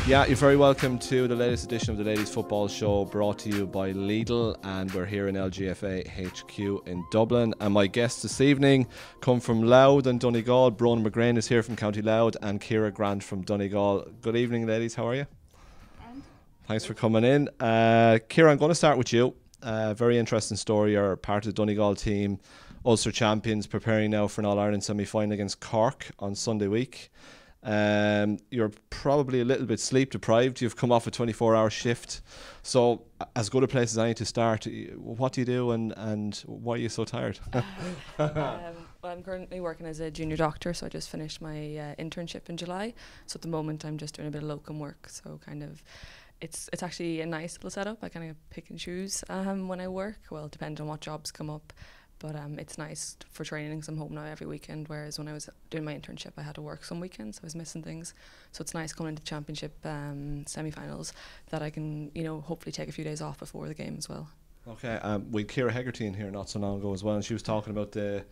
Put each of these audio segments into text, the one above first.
Yeah, you're very welcome to the latest edition of the Ladies Football Show, brought to you by Lidl, and we're here in LGFA HQ in Dublin. And my guests this evening come from Louth and Donegal. Bronagh McGrane is here from County Louth, and Ciara Grant from Donegal. Good evening, ladies. How are you? Thanks for coming in. Ciara, I'm going to start with you. Very interesting story. You're part of the Donegal team, Ulster champions, preparing now for an All-Ireland semi-final against Cork on Sunday week. You're probably a little bit sleep deprived. You've come off a 24-hour shift, so as good a place as any to start. What do you do, and why are you so tired? Well, I'm currently working as a junior doctor, so I just finished my internship in July. So at the moment I'm just doing a bit of locum work, so kind of it's actually a nice little setup. I kind of pick and choose when I work. Well, depending on what jobs come up. But it's nice for training because I'm home now every weekend, whereas when I was doing my internship I had to work some weekends, so I was missing things. So it's nice coming into championship semi-finals that I can, hopefully take a few days off before the game as well. Okay, we had Ciara Hegarty in here not so long ago as well, and she was talking about the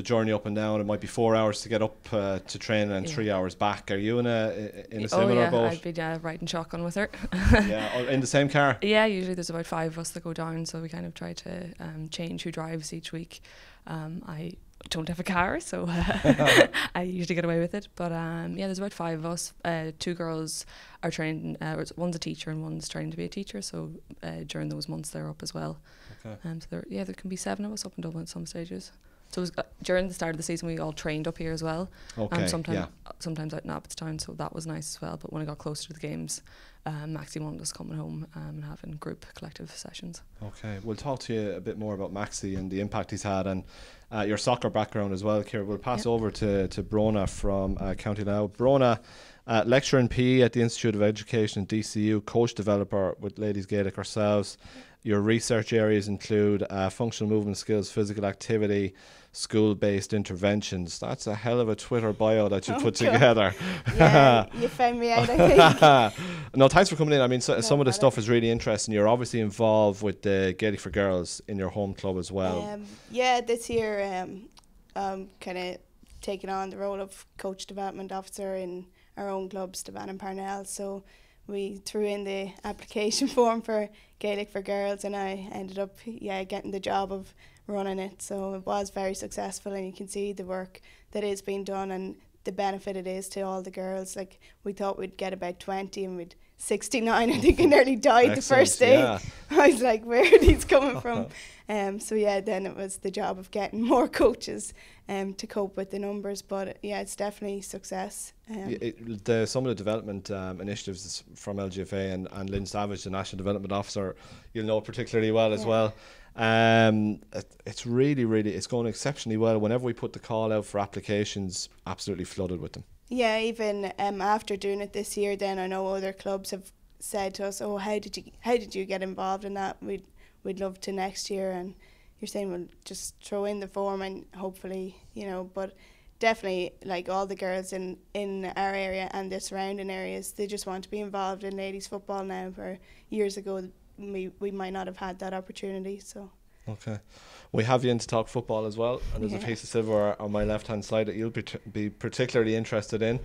journey up and down. It might be 4 hours to get up to train and 3 hours back. Are you in a similar boat? I'd be riding shotgun with her. Yeah, in the same car? Yeah, usually there's about 5 of us that go down, so we kind of try to change who drives each week. I don't have a car, so I usually get away with it. But there's about 5 of us. 2 girls are trained. One's a teacher and one's training to be a teacher. So during those months they're up as well. Okay. So there can be 7 of us up in Dublin at some stages. So it was, during the start of the season we all trained up here as well. Okay. Sometimes out in Abbottstown, so that was nice as well. But when I got closer to the games, Maxi wanted us coming home and having group collective sessions. Okay, we'll talk to you a bit more about Maxi and the impact he's had, and your soccer background as well, Ciara. We'll pass over to Bronagh from County Louth. Bronagh, lecturer in PE at the Institute of Education in DCU, coach developer with Ladies Gaelic ourselves. Your research areas include functional movement skills, physical activity, school-based interventions. That's a hell of a Twitter bio that you put together. Yeah, you found me out, I think. No, thanks for coming in. I mean, some of the stuff is really interesting. You're obviously involved with the Gaelic for Girls in your home club as well. This year I'm kind of taking on the role of coach development officer in our own club, Stavan and Parnell. So we threw in the application form for Gaelic for Girls, and I ended up getting the job of running it. So it was very successful, and you can see the work that is being done and the benefit it is to all the girls. Like, we thought we'd get about 20 and we'd 69. I think I nearly died the first day. Yeah. I was like, where are these coming from? Then it was the job of getting more coaches to cope with the numbers. But it's definitely success. Some of the development initiatives from LGFA and Lynn Savage, the National Development Officer, you'll know particularly well as well. It's really it's going exceptionally well. Whenever we put the call out for applications, absolutely flooded with them. Yeah, even after doing it this year, then I know other clubs have said to us, "Oh, how did you get involved in that? We'd love to next year." And you're saying, "Well, just throw in the form and hopefully, But definitely, like, all the girls in our area and the surrounding areas, they just want to be involved in ladies football now. Where years ago we might not have had that opportunity. So. Okay, we have you in to talk football as well, and there's a piece of silver on my left hand side that you'll be particularly interested in.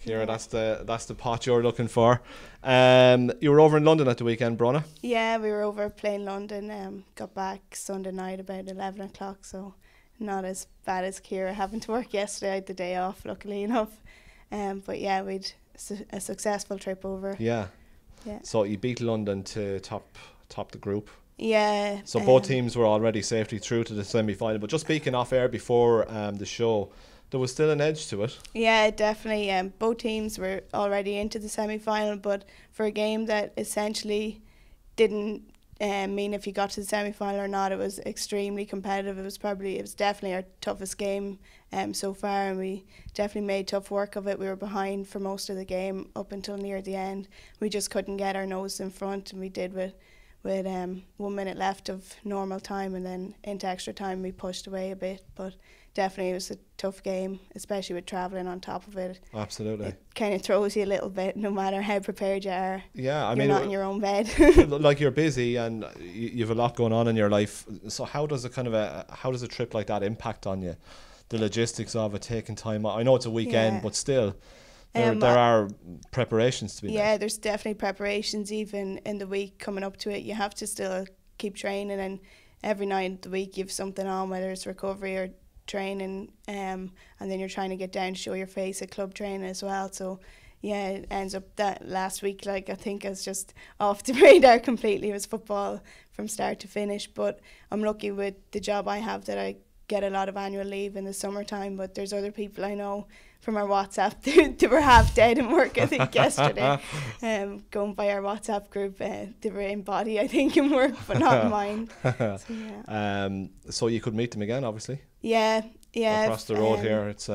Ciara, that's the pot you're looking for. You were over in London at the weekend, Bronagh? Yeah, we were over playing London. Got back Sunday night about 11 o'clock, so not as bad as Ciara having to work yesterday. I had the day off, luckily enough. But yeah, we'd a successful trip over. Yeah. So you beat London to top the group. Yeah. So both teams were already safely through to the semi-final. But just speaking off air before the show, there was still an edge to it. Yeah, definitely. Both teams were already into the semi-final, but for a game that essentially didn't mean if you got to the semi-final or not, it was extremely competitive. It was definitely our toughest game so far, and we definitely made tough work of it. We were behind for most of the game up until near the end. We just couldn't get our nose in front, and we did with 1 minute left of normal time, and then into extra time we pushed away a bit. But definitely it was a tough game, especially with travelling on top of it. Absolutely. It kind of throws you a little bit, no matter how prepared you are. Yeah, I mean, you're not in your own bed. Like, you're busy and you've a lot going on in your life. So how does a trip like that impact on you? the logistics of it, taking time. I know it's a weekend, Yeah. but still, there are preparations to be Yeah, made. there's definitely preparations even in the week coming up to it. You have to still keep training, and every night of the week you've something on, whether it's recovery or training, and then you're trying to get down to show your face at club training as well. So yeah, it ends up that last week, like, I think I was just off the radar completely. It was football from start to finish, but I'm lucky with the job I have that I get a lot of annual leave in the summertime. But there's other people I know from our WhatsApp, they were half dead in work, I think, yesterday. Going by our WhatsApp group, they were in body, I think, in work, but not in mind. So, yeah. So you could meet them again, obviously. Yeah. Across the road here, it's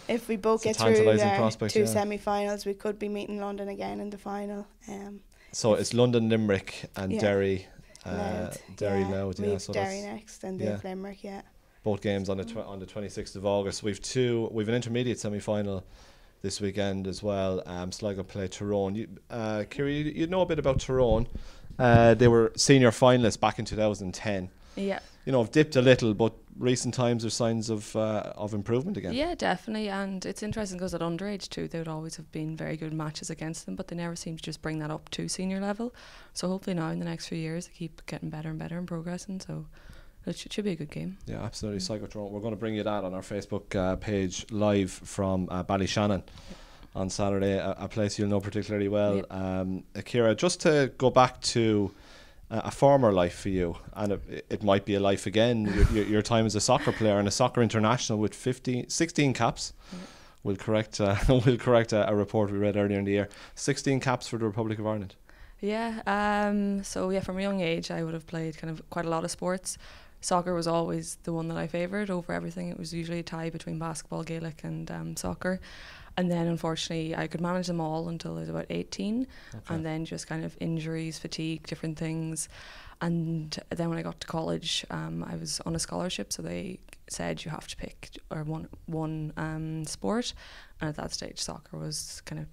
if we both get through our two semi-finals, we could be meeting London again in the final. So it's London, Limerick, and Derry. Louth. Louth. We Yeah, have so Derry next, and they have Limerick. Yeah. Both games on the 26th of August. We've an intermediate semi-final this weekend as well. Sligo play Tyrone. Ciara, you know a bit about Tyrone. They were senior finalists back in 2010. Yeah. You know, have dipped a little, but recent times are signs of improvement again. Yeah, definitely. And it's interesting because at underage too, there would always have been very good matches against them, but they never seem to just bring that up to senior level. So hopefully now in the next few years they keep getting better and better and progressing. So it should be a good game. Yeah, absolutely. Sligo Tyrone. We're going to bring you that on our Facebook page live from Ballyshannon on Saturday, a place you'll know particularly well. Ciara, just to go back to a former life for you, and it might be a life again, your time as a soccer player and a soccer international with 16 caps. We'll correct a report we read earlier in the year. 16 caps for the Republic of Ireland. Yeah. So yeah, from a young age, I would have played kind of quite a lot of sports. Soccer was always the one that I favoured over everything. It was usually a tie between basketball, Gaelic and soccer. And then unfortunately I could manage them all until I was about 18. Okay. And then just kind of injuries, fatigue, different things. And then when I got to college, I was on a scholarship, so they said you have to pick one sport. And at that stage soccer was kind of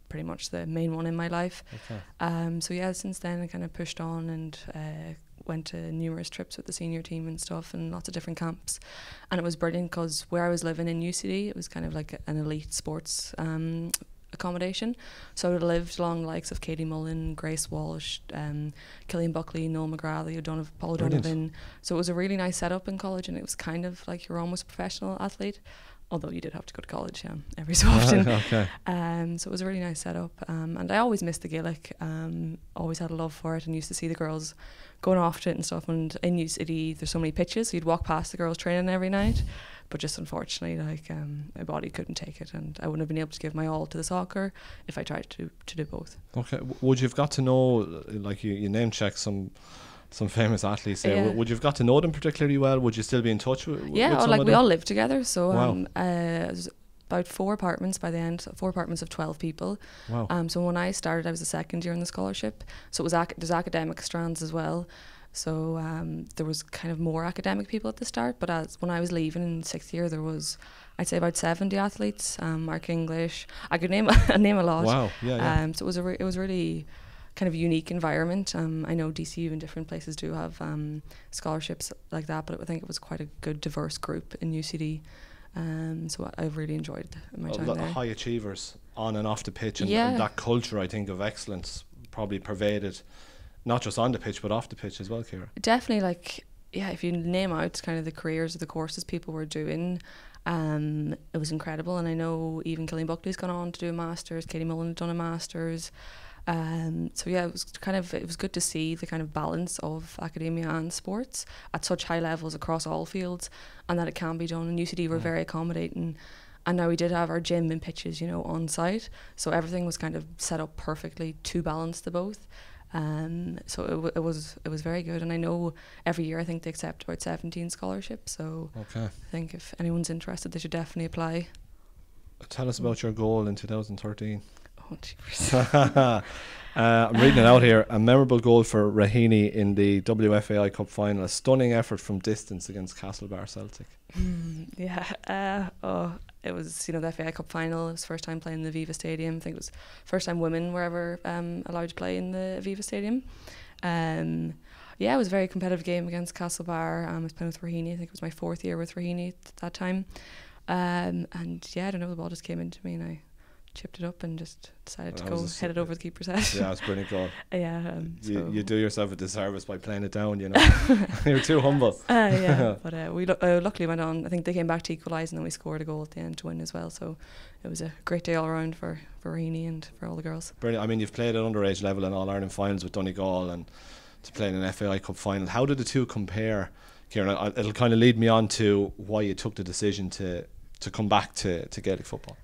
pretty much the main one in my life. Okay. So yeah, since then I kind of pushed on and went to numerous trips with the senior team and stuff, and lots of different camps. And it was brilliant because where I was living in UCD, it was kind of like an elite sports accommodation. So I lived along the likes of Katie Mullen, Grace Walsh, Killian Buckley, Noel McGrath, Paul Donovan. So it was a really nice setup in college, and it was kind of like you're almost a professional athlete. Although you did have to go to college, every so often. Okay. So it was a really nice setup. And I always missed the Gaelic. Always had a love for it, and used to see the girls going off to it and stuff. And in UCD, there's so many pitches, so you'd walk past the girls training every night. But just unfortunately, my body couldn't take it, and I wouldn't have been able to give my all to the soccer if I tried to do both. Okay. Would you have got to know, like you name check some famous athletes there. Yeah. Would you have got to know them particularly well? Would you still be in touch with some of them? We all lived together. So it was about 4 apartments by the end, 4 apartments of 12 people. Wow. So when I started, I was the second year in the scholarship. So it was there's academic strands as well. So there was kind of more academic people at the start. But when I was leaving in 6th year, there was, I'd say, about 70 athletes. Mark English. I could name a lot. Wow. Yeah. So it was really kind of unique environment. I know DCU and different places do have scholarships like that, but I think it was quite a good diverse group in UCD. So I've really enjoyed my time there. High achievers on and off the pitch, and that culture, I think, of excellence probably pervaded not just on the pitch but off the pitch as well, Ciara. Definitely, if you name out kind of the careers or the courses people were doing, it was incredible. And I know even Killian Buckley's gone on to do a master's, Katie Mullen had done a master's. So yeah, it was good to see the kind of balance of academia and sports at such high levels across all fields, and that it can be done. And UCD were very accommodating, and now we did have our gym and pitches, on site, so everything was kind of set up perfectly to balance the both. So it was very good, and I know every year I think they accept about 17 scholarships. So I think if anyone's interested, they should definitely apply. Tell us about your goal in 2013. I'm reading it out here. A memorable goal for Raheny in the WFAI Cup final. A stunning effort from distance against Castlebar Celtic. It was the FAI Cup final. It was first time playing the Aviva Stadium. I think it was first time women were ever allowed to play in the Aviva Stadium. It was a very competitive game against Castlebar. I was playing with Raheny. I think it was my 4th year with Raheny at that time. And yeah, I don't know, the ball just came into me and I chipped it up and just decided to go head it over the keeper's head. Yeah, it's brilliant goal. Yeah. You do yourself a disservice by playing it down, you know. You're too humble. Yeah, but we luckily went on. I think they came back to equalise and then we scored a goal at the end to win as well. So it was a great day all around for Rainey and for all the girls. Brilliant. I mean, you've played at underage level in All-Ireland finals with Donegal and to play in an FAI Cup final. How did the two compare, Ciara? It'll kind of lead me on to why you took the decision to come back to Gaelic football.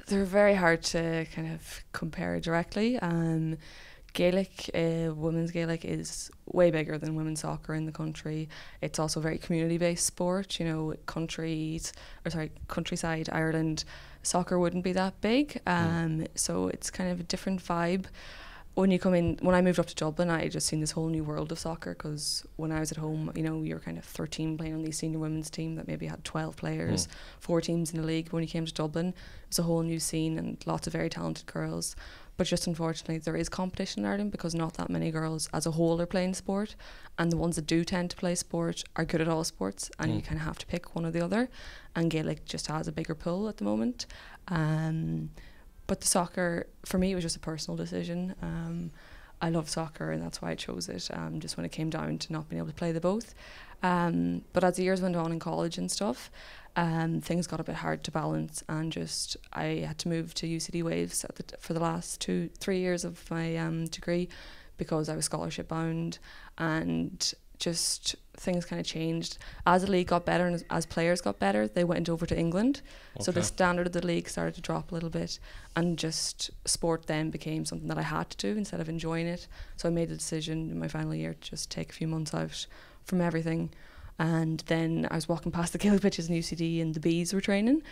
They're very hard to kind of compare directly. Gaelic, women's Gaelic is way bigger than women's soccer in the country. It's also a very community-based sport. You know, countryside Ireland, soccer wouldn't be that big. So it's kind of a different vibe. When I moved up to Dublin, I just seen this whole new world of soccer, because when I was at home, you know, you're kind of 13 playing on the senior women's team that maybe had 12 players, 4 teams in the league. But when you came to Dublin, it was a whole new scene and lots of very talented girls. But just unfortunately, there is competition in Ireland because not that many girls as a whole are playing sport, and the ones that do tend to play sport are good at all sports, and you kind of have to pick one or the other. And Gaelic just has a bigger pull at the moment. But the soccer, for me, it was just a personal decision. I love soccer and that's why I chose it, just when it came down to not being able to play the both. But as the years went on in college and stuff, things got a bit hard to balance, and just I had to move to UCD Waves for the last 2-3 years of my degree, because I was scholarship bound, and just things kind of changed as the league got better and as players got better. They went over to England, so the standard of the league started to drop a little bit, and just sport then became something that I had to do instead of enjoying it. So I made a decision in my final year to just take a few months out from everything. And then I was walking past the Gaelic pitches in UCD and the bees were training,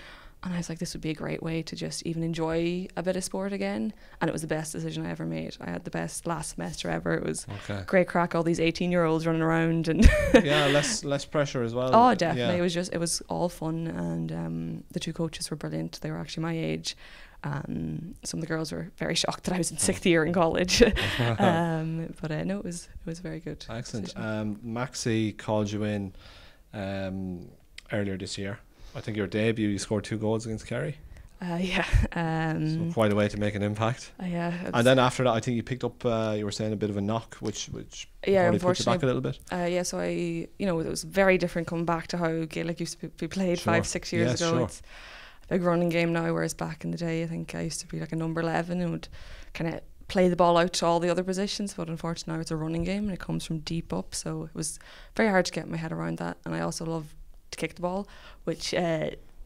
and I was like, this would be a great way to just even enjoy a bit of sport again. And it was the best decision I ever made. I had the best last semester ever. It was great crack, all these 18-year-olds running around, and yeah, less pressure as well. Oh, definitely. Yeah. It was all fun, and the two coaches were brilliant. They were actually my age. Some of the girls were very shocked that I was in 6th year in college. But no, it was very good. Excellent. Maxi called you in earlier this year. I think your debut, you scored 2 goals against Kerry. Yeah. So quite a way to make an impact. Yeah. And then after that, I think you picked up, you were saying, a bit of a knock, which yeah, probably put you back a little bit. Yeah, so it was very different coming back to how Gaelic used to be played 5-6 years ago. Sure. It's a big running game now, whereas back in the day, I think I used to be like a number 11 and would kind of play the ball out to all the other positions, but unfortunately now it's a running game and it comes from deep up, so it was very hard to get my head around that. And I also love to kick the ball, which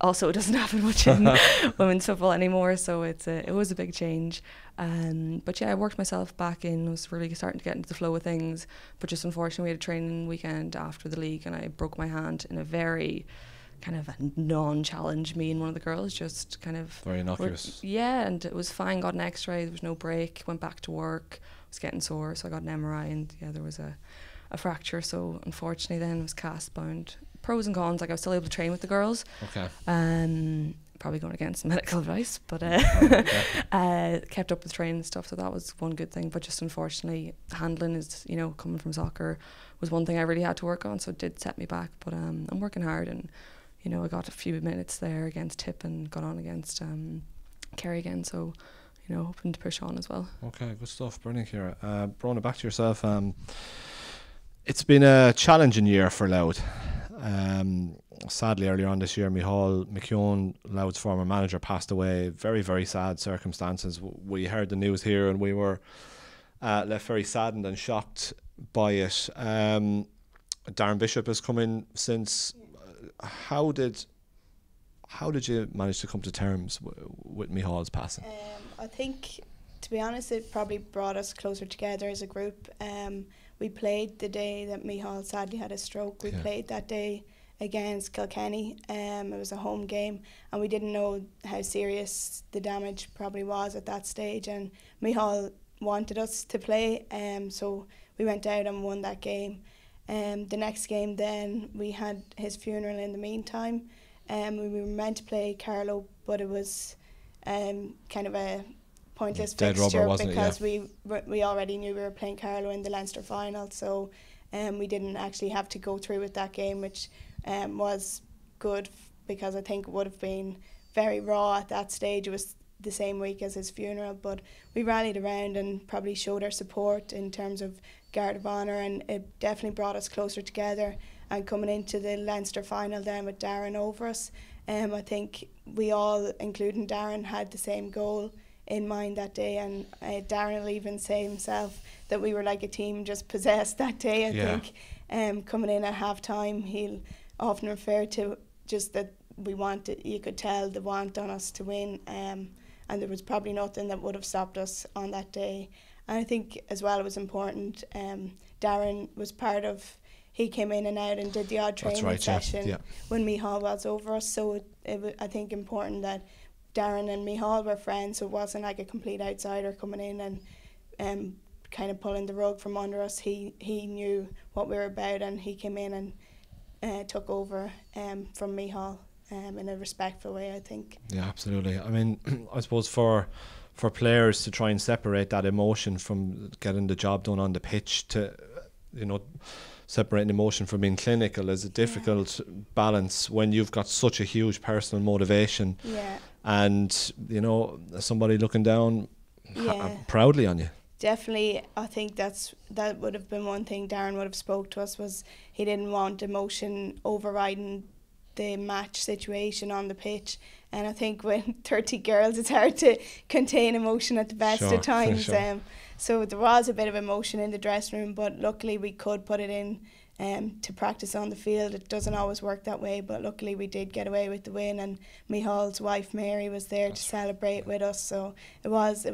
also doesn't happen much in women's football anymore, so it was a big change. But yeah, I worked myself back in, was really starting to get into the flow of things, but just unfortunately we had a training weekend after the league and I broke my hand in a very kind of a non-challenge. Me and one of the girls just kind of very innocuous. Yeah, and it was fine, got an x-ray, there was no break, went back to work, was getting sore, so I got an MRI, and yeah, there was a fracture, so unfortunately then I was cast bound. Pros and cons, like I was still able to train with the girls. Okay. Probably going against medical advice, but kept up with training and stuff, so that was one good thing. But just unfortunately, handling is, coming from soccer, was one thing I really had to work on, so it did set me back. But I'm working hard, and I got a few minutes there against Tip and got on against Kerry again, so hoping to push on as well. Okay, good stuff. Brilliant, Ciara. Bronagh, back to yourself. It's been a challenging year for Louth. Sadly, earlier on this year, McEwen, Louth's former manager, passed away. Very, very sad circumstances. We heard the news here and we were left very saddened and shocked by it. Darren Bishop has come in since. How did you manage to come to terms with Mehall's passing? I think, to be honest, it probably brought us closer together as a group. We played the day that Mehall sadly had a stroke. We played that day against Kilkenny. It was a home game, and we didn't know how serious the damage probably was at that stage. And Mehall wanted us to play, so we went out and won that game. The next game then, we had his funeral in the meantime. We were meant to play Carlow, but it was kind of a pointless fixture because we already knew we were playing Carlow in the Leinster final, so we didn't actually have to go through with that game, which was good because I think it would have been very raw at that stage. It was the same week as his funeral, but we rallied around and probably showed our support in terms of Guard of Honour, and it definitely brought us closer together. And coming into the Leinster final then with Darren over us, I think we all, including Darren, had the same goal in mind that day, and Darren will even say himself that we were like a team just possessed that day. I think coming in at half time, he'll often refer to just that we wanted, you could tell the want on us to win, and there was probably nothing that would have stopped us on that day. And I think as well it was important, Darren was part of, he came in and out and did the odd training session when Mehall was over us, so it was, I think, important that Darren and Mehall were friends, so it wasn't like a complete outsider coming in and kind of pulling the rug from under us. He knew what we were about, and he came in and took over from Mehall in a respectful way, I think. Yeah, absolutely. I mean, I suppose for players to try and separate that emotion from getting the job done on the pitch to, you know, separating emotion from being clinical is a difficult balance when you've got such a huge personal motivation. Yeah. And, you know, somebody looking down proudly on you. Definitely, I think that would have been one thing Darren would have spoke to us, was he didn't want emotion overriding the match situation on the pitch. And I think with 30 girls, it's hard to contain emotion at the best of times. Sure. So there was a bit of emotion in the dressing room, but luckily we could put it in to practice on the field. It doesn't always work that way, but luckily we did get away with the win, and Mehall's wife Mary was there to celebrate with us. So it was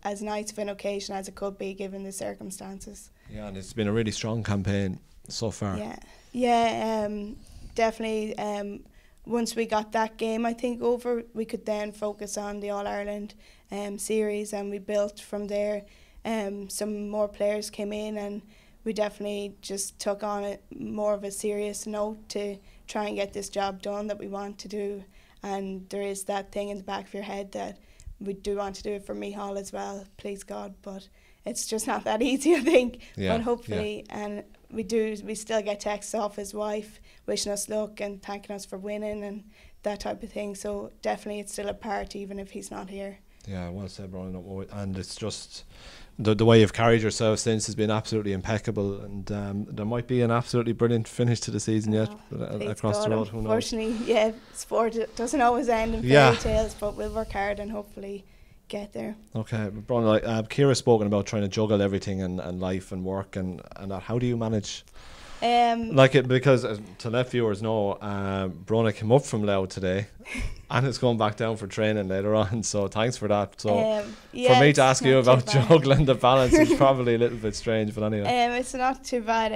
as nice of an occasion as it could be given the circumstances. Yeah, and it's been a really strong campaign so far. Definitely. Once we got that game, I think, over, we could then focus on the All-Ireland series, and we built from there. Some more players came in, and we definitely just took on it more of a serious note to try and get this job done that we want to do. And there is that thing in the back of your head that we do want to do it for Mehall as well, please God, but it's just not that easy, I think. But hopefully, and we still get texts off his wife wishing us luck and thanking us for winning and that type of thing. So definitely it's still a part even if he's not here. Yeah, well said, Bronagh. And it's just the way you've carried yourself since has been absolutely impeccable, and there might be an absolutely brilliant finish to the season yet across the road. Who knows? Unfortunately, sport doesn't always end in fairy tales, but we'll work hard and hopefully get there. Okay, Bronagh, Ciara's spoken about trying to juggle everything and life and work and that. How do you manage? Because to let viewers know, Bronagh came up from Louth today and is going back down for training later on, so thanks for that. So for me to ask you about juggling the balance is probably a little bit strange, but anyway. It's not too bad.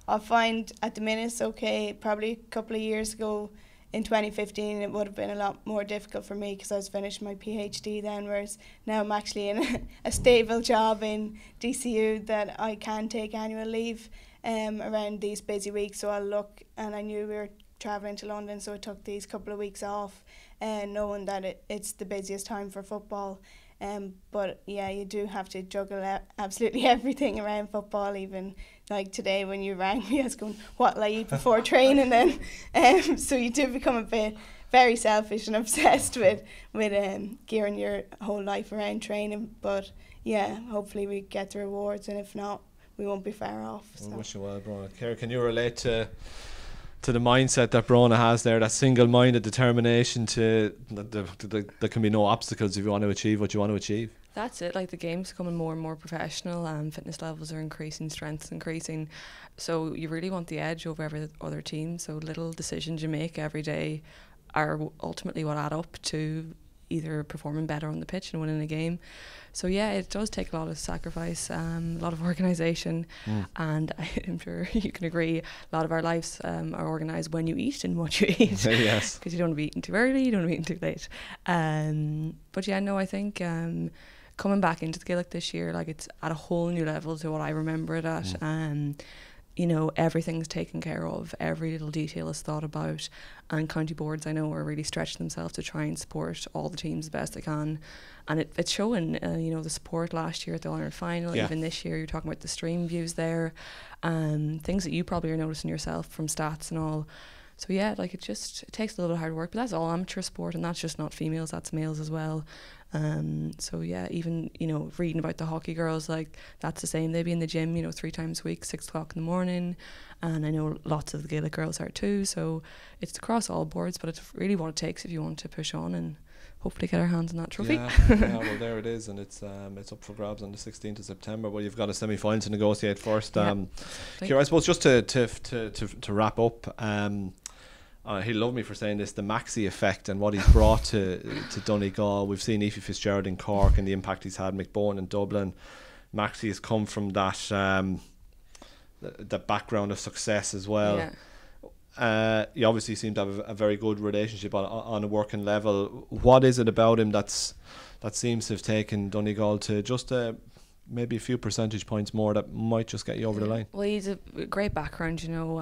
I find at the minute it's okay. Probably a couple of years ago in 2015 it would have been a lot more difficult for me because I was finishing my PhD then, whereas now I'm actually in a stable job in DCU that I can take annual leave around these busy weeks. So I'll look, and I knew we were travelling to London, so I took these couple of weeks off knowing that it's the busiest time for football. But yeah, you do have to juggle absolutely everything around football. Even like today when you rang me, I was going, what will I eat before training then? So you do become a bit very selfish and obsessed with gearing your whole life around training. But yeah, hopefully we get the rewards, and if not, we won't be far off. So. I wish you well, Bronagh. Ciara, can you relate to the mindset that Bronagh has there, that single-minded determination to there can be no obstacles if you want to achieve what you want to achieve? That's it. Like, the game's becoming more and more professional, and fitness levels are increasing, strength's increasing. So you really want the edge over every other team. So little decisions you make every day are ultimately what add up to either performing better on the pitch and winning a game. So yeah, it does take a lot of sacrifice, a lot of organisation, and I'm sure you can agree, a lot of our lives are organised when you eat and what you eat. Yes. Because you don't want to be eating too early, you don't want to be eating too late. But yeah, no, I think coming back into the Gaelic this year, like, it's at a whole new level to what I remember it at. You know, everything's taken care of, every little detail is thought about, and county boards, I know, are really stretching themselves to try and support all the teams the best they can, and it's showing. You know, the support last year at the All-Ireland final, even this year, you're talking about the stream views there, things that you probably are noticing yourself from stats and all. So yeah, like it takes a little bit of hard work, but that's all amateur sport, and that's just not females, that's males as well. So yeah, even, you know, reading about the hockey girls, like that's the same. They be in the gym, you know, 3 times a week, 6 o'clock in the morning, and I know lots of the Gaelic girls are too. So it's across all boards, but it's really what it takes if you want to push on and hopefully get our hands on that trophy. Yeah, well, there it is, and it's up for grabs on the 16th of September. Well, you've got a semi-final to negotiate first. Ciara, I suppose just to wrap up, he'll love me for saying this, the Maxi effect and what he's brought to Donegal. We've seen Aoife Fitzgerald in Cork and the impact he's had, McEwen in Dublin. Maxi has come from that background of success as well. Yeah. You obviously seem to have a very good relationship on a working level. What is it about him that seems to have taken Donegal to just maybe a few percentage points more that might just get you over the line? Well, he's a great background, you know.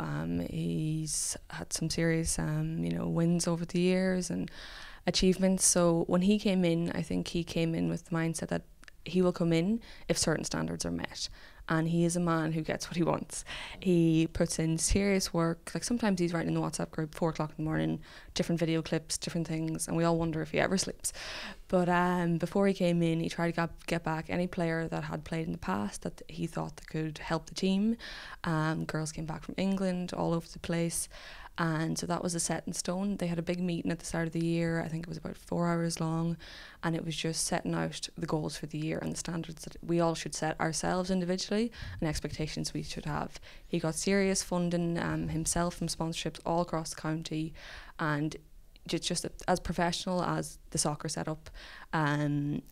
He's had some serious you know, wins over the years and achievements. So when he came in, I think he came in with the mindset that he will come in if certain standards are met. And he is a man who gets what he wants. He puts in serious work. Like sometimes he's writing in the WhatsApp group 4 o'clock in the morning, different video clips, different things, and we all wonder if he ever sleeps. But before he came in, he tried to get back any player that had played in the past that he thought that could help the team. Girls came back from England, all over the place. And so that was a set in stone. They had a big meeting at the start of the year. I think it was about 4 hours long, and it was just setting out the goals for the year and the standards that we all should set ourselves individually and expectations we should have. He got serious funding himself from sponsorships all across the county, and just as professional as the soccer setup.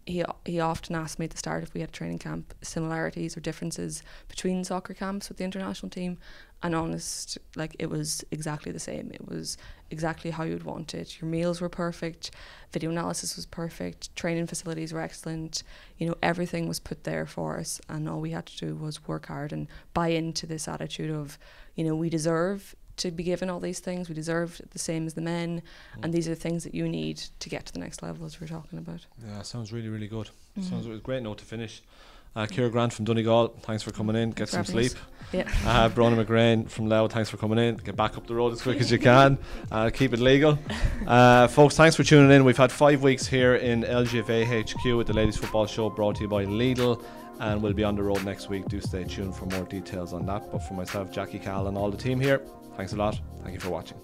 He often asked me at the start if we had a training camp, similarities or differences between soccer camps with the international team. And honest, like it was exactly the same. It was exactly how you'd want it. Your meals were perfect, video analysis was perfect, training facilities were excellent. You know, everything was put there for us, and all we had to do was work hard and buy into this attitude of, you know, we deserve to be given all these things. We deserve the same as the men, and these are the things that you need to get to the next level, as we're talking about. Yeah, sounds really, really good. Sounds like a great note to finish. Ciara Grant from Donegal, thanks for coming in. Get some sleep. Yeah. Bronagh McGrane from Louth, thanks for coming in. Get back up the road as quick as you can. Keep it legal. Folks, thanks for tuning in. We've had 5 weeks here in LGFA HQ at the Ladies Football Show, brought to you by Lidl, and we'll be on the road next week. Do stay tuned for more details on that. But for myself, Jackie, Cahill and all the team here, thanks a lot. Thank you for watching.